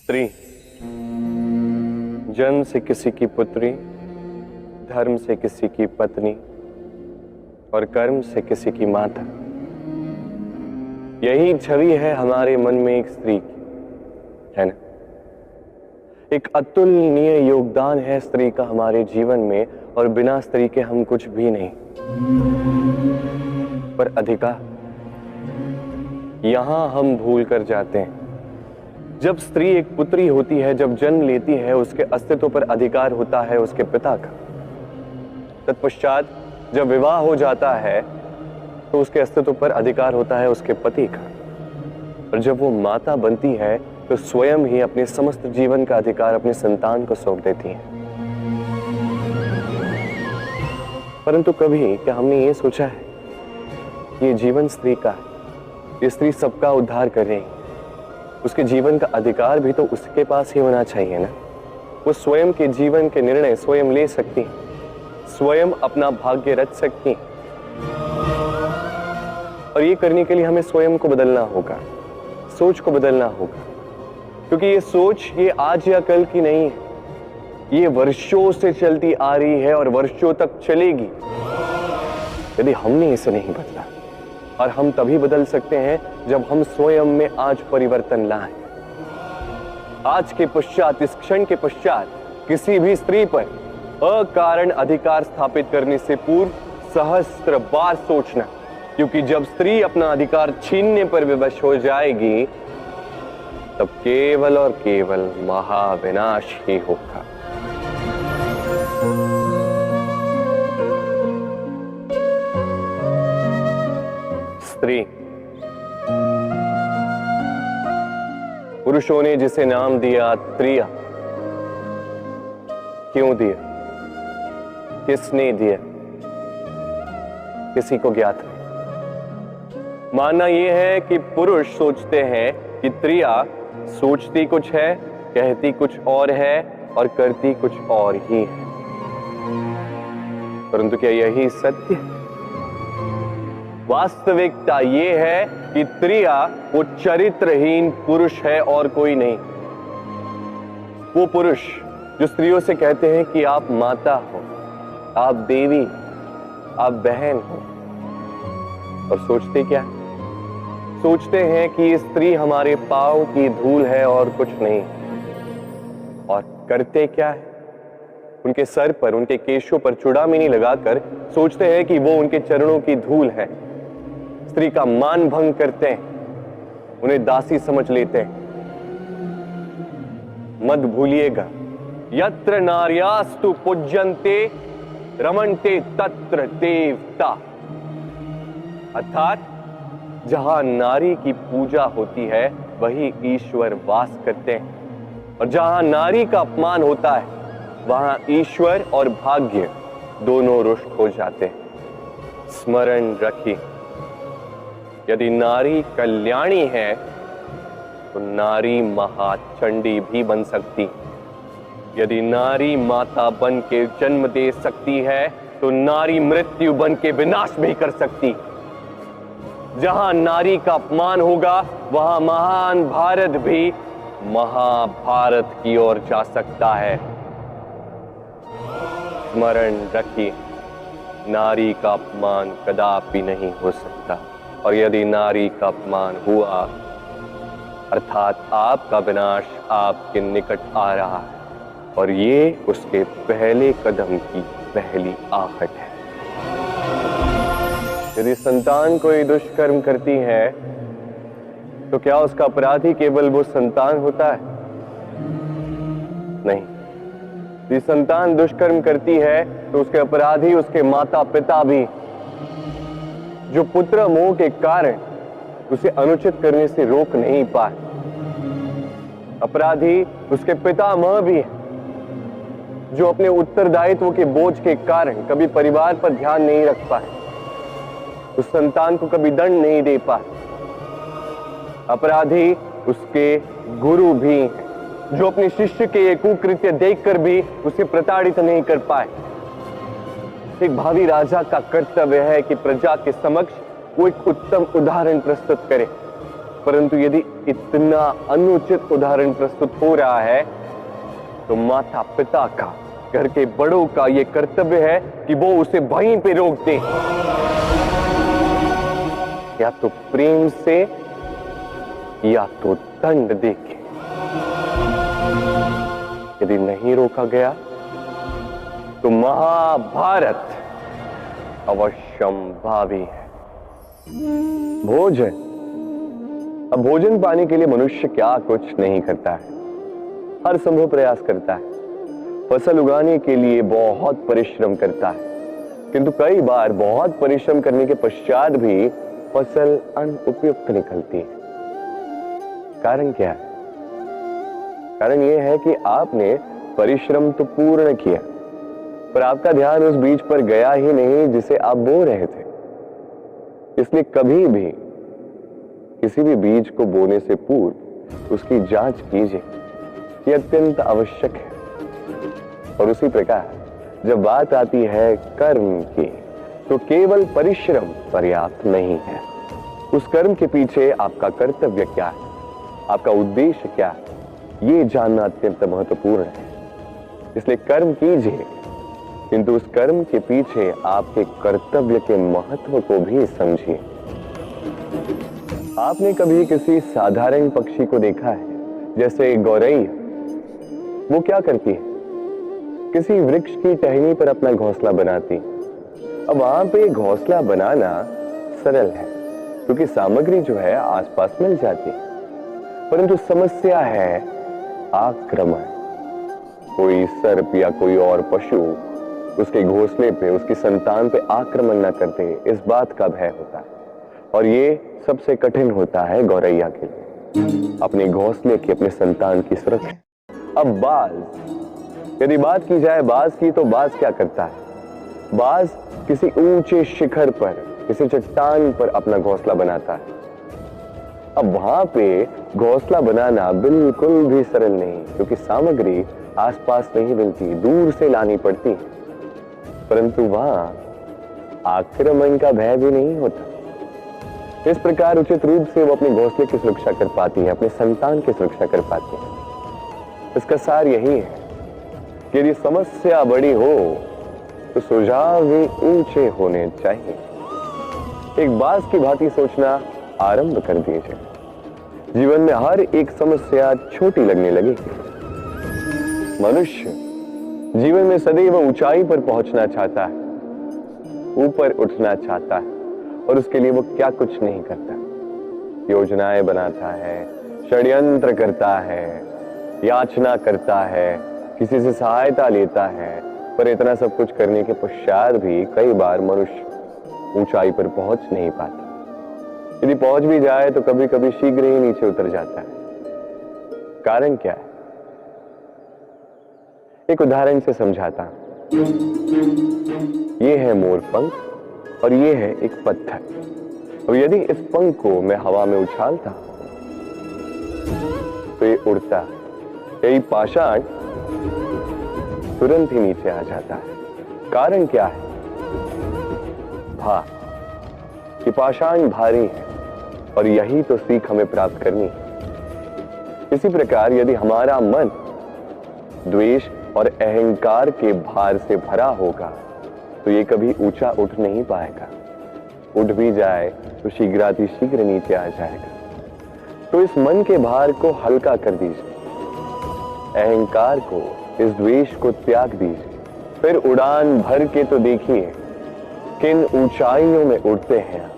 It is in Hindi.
स्त्री जन्म से किसी की पुत्री, धर्म से किसी की पत्नी और कर्म से किसी की माता। यही छवि है हमारे मन में एक स्त्री की, है ना? एक अतुलनीय योगदान है स्त्री का हमारे जीवन में, और बिना स्त्री के हम कुछ भी नहीं। पर अधिकार, यहां हम भूल कर जाते हैं। जब स्त्री एक पुत्री होती है, जब जन्म लेती है, उसके अस्तित्व पर अधिकार होता है उसके पिता का। तत्पश्चात जब विवाह हो जाता है तो उसके अस्तित्व पर अधिकार होता है उसके पति का। और जब वो माता बनती है तो स्वयं ही अपने समस्त जीवन का अधिकार अपने संतान को सौंप देती है। परंतु कभी क्या हमने ये सोचा है कि ये जीवन स्त्री का है, ये स्त्री सबका उद्धार कर रही है, उसके जीवन का अधिकार भी तो उसके पास ही होना चाहिए ना। वो स्वयं के जीवन के निर्णय स्वयं ले सकती, स्वयं अपना भाग्य रच सकती। और ये करने के लिए हमें स्वयं को बदलना होगा, सोच को बदलना होगा, क्योंकि ये सोच ये आज या कल की नहीं है, ये वर्षों से चलती आ रही है और वर्षों तक चलेगी यदि हमने इसे नहीं बदला। और हम तभी बदल सकते हैं जब हम स्वयं में आज परिवर्तन लाएं। आज के पश्चात, इस क्षण के पश्चात किसी भी स्त्री पर अकारण अधिकार स्थापित करने से पूर्व सहस्त्र बार सोचना, क्योंकि जब स्त्री अपना अधिकार छीनने पर विवश हो जाएगी तब केवल और केवल महाविनाश ही होगा। स्त्री, पुरुषों ने जिसे नाम दिया त्रिया, क्यों दिया, किसने दिया, किसी को ज्ञात नहीं। मानना यह है कि पुरुष सोचते हैं कि त्रिया सोचती कुछ है, कहती कुछ और है और करती कुछ और ही है। परंतु क्या यही सत्य है? वास्तविकता यह है कि त्रिया वो चरित्रहीन पुरुष है और कोई नहीं। वो पुरुष जो स्त्रियों से कहते हैं कि आप माता हो, आप देवी, आप बहन हो, और सोचते क्या है? सोचते हैं कि ये स्त्री हमारे पांव की धूल है और कुछ नहीं। और करते क्या है? उनके सर पर, उनके केशों पर चूड़ामणि लगाकर सोचते हैं कि वो उनके चरणों की धूल है। स्त्री का मान भंग करते हैं, उन्हें दासी समझ लेते हैं। मत भूलिएगा, यत्र नार्यास्तु पूज्यन्ते रमन्ते तत्र देवता। अर्थात जहां नारी की पूजा होती है वही ईश्वर वास करते हैं, और जहां नारी का अपमान होता है वहां ईश्वर और भाग्य दोनों रुष्ट हो जाते हैं। स्मरण रखिए, यदि नारी कल्याणी है तो नारी महाचंडी भी बन सकती। यदि नारी माता बन के जन्म दे सकती है तो नारी मृत्यु बन के विनाश भी कर सकती। जहां नारी का अपमान होगा वहां महान भारत भी महाभारत की ओर जा सकता है। स्मरण रखिए, नारी का अपमान कदापि नहीं हो सकता, और यदि नारी का अपमान हुआ अर्थात आपका विनाश आपके निकट आ रहा है, और ये उसके पहले कदम की पहली आहट है। यदि संतान कोई दुष्कर्म करती है तो क्या उसका अपराधी केवल वो संतान होता है? नहीं। यदि संतान दुष्कर्म करती है तो उसके अपराधी उसके माता पिता भी, जो पुत्र मोह के कारण उसे अनुचित करने से रोक नहीं पाए। अपराधी उसके पितामह भी है, जो अपने उत्तरदायित्व के बोझ के कारण कभी परिवार पर ध्यान नहीं रख पाए, उस संतान को कभी दंड नहीं दे पाए। अपराधी उसके गुरु भी हैं, जो अपने शिष्य के ये कुकृत्य देखकर भी उसे प्रताड़ित नहीं कर पाए। एक भावी राजा का कर्तव्य है कि प्रजा के समक्ष वो एक उत्तम उदाहरण प्रस्तुत करे, परंतु यदि इतना अनुचित उदाहरण प्रस्तुत हो रहा है तो माता पिता का, घर के बड़ों का यह कर्तव्य है कि वो उसे वहीं पे रोक दे, या तो प्रेम से या तो दंड देके। यदि नहीं रोका गया तो महाभारत अवश्यंभावी है। भोजन, अब भोजन पाने के लिए मनुष्य क्या कुछ नहीं करता है, हर संभव प्रयास करता है। फसल उगाने के लिए बहुत परिश्रम करता है, किंतु कई बार बहुत परिश्रम करने के पश्चात भी फसल अनुपयुक्त निकलती है। कारण क्या है? कारण यह है कि आपने परिश्रम तो पूर्ण किया, पर आपका ध्यान उस बीज पर गया ही नहीं जिसे आप बो रहे थे। इसलिए कभी भी किसी भी बीज को बोने से पूर्व उसकी जांच कीजिए, यह अत्यंत आवश्यक है। और उसी प्रकार जब बात आती है कर्म की, तो केवल परिश्रम पर्याप्त नहीं है। उस कर्म के पीछे आपका कर्तव्य क्या है, आपका उद्देश्य क्या है, ये जानना अत्यंत महत्वपूर्ण है। इसलिए कर्म कीजिए, किंतु उस कर्म के पीछे आपके कर्तव्य के महत्व को भी समझिए। आपने कभी किसी साधारण पक्षी को देखा है, जैसे गौरैया? वो क्या करती है? किसी वृक्ष की टहनी पर अपना घोंसला बनाती। अब वहां पे घोंसला बनाना सरल है, क्योंकि सामग्री जो है आसपास मिल जाती, परंतु समस्या है आक्रमण। कोई सर्प या कोई और पशु उसके घोंसले पे, उसकी संतान पे आक्रमण न करते, इस बात का भय होता है। और ये सबसे कठिन होता है गौरैया के लिए, अपने घोंसले की, अपने संतान की सुरक्षा। अब बाज, यदि बात की जाए बाज की, तो बाज क्या करता है? बाज किसी ऊंचे शिखर पर, किसी चट्टान पर अपना घोंसला बनाता है। अब वहां पे घोंसला बनाना बिल्कुल भी सरल नहीं, क्योंकि सामग्री आसपास नहीं मिलती, दूर से लानी पड़ती है। परंतु वहां आक्रमण का भय भी नहीं होता। इस प्रकार उचित रूप से वो अपने घोंसले की सुरक्षा कर पाती है, अपने संतान की सुरक्षा कर पाती है। इसका सार यही है कि यदि समस्या बड़ी हो तो सुझाव भी ऊंचे होने चाहिए। एक बाज की भांति सोचना आरंभ कर दीजिए। जीवन में हर एक समस्या छोटी लगने लगेगी। मनुष्य जीवन में सदैव ऊंचाई पर पहुंचना चाहता है, ऊपर उठना चाहता है, और उसके लिए वो क्या कुछ नहीं करता। योजनाएं बनाता है, षड्यंत्र करता है, याचना करता है, किसी से सहायता लेता है, पर इतना सब कुछ करने के पश्चात भी कई बार मनुष्य ऊंचाई पर पहुंच नहीं पाता। यदि पहुंच भी जाए तो कभी कभी शीघ्र ही नीचे उतर जाता है। कारण क्या है? एक उदाहरण से समझाता हूं। ये है मोर पंख और ये है एक पत्थर। और यदि इस पंख को मैं हवा में उछालता तो ये उड़ता, यही पाषाण तुरंत ही नीचे आ जाता है। कारण क्या है? भार। ये पाषाण भारी है, और यही तो सीख हमें प्राप्त करनी है। इसी प्रकार यदि हमारा मन द्वेष और अहंकार के भार से भरा होगा तो ये कभी ऊंचा उठ नहीं पाएगा। उठ भी जाए तो शीघ्रातिशीघ्र नीचे आ जाएगा। तो इस मन के भार को हल्का कर दीजिए, अहंकार को, इस द्वेष को त्याग दीजिए। फिर उड़ान भर के तो देखिए किन ऊंचाइयों में उड़ते हैं।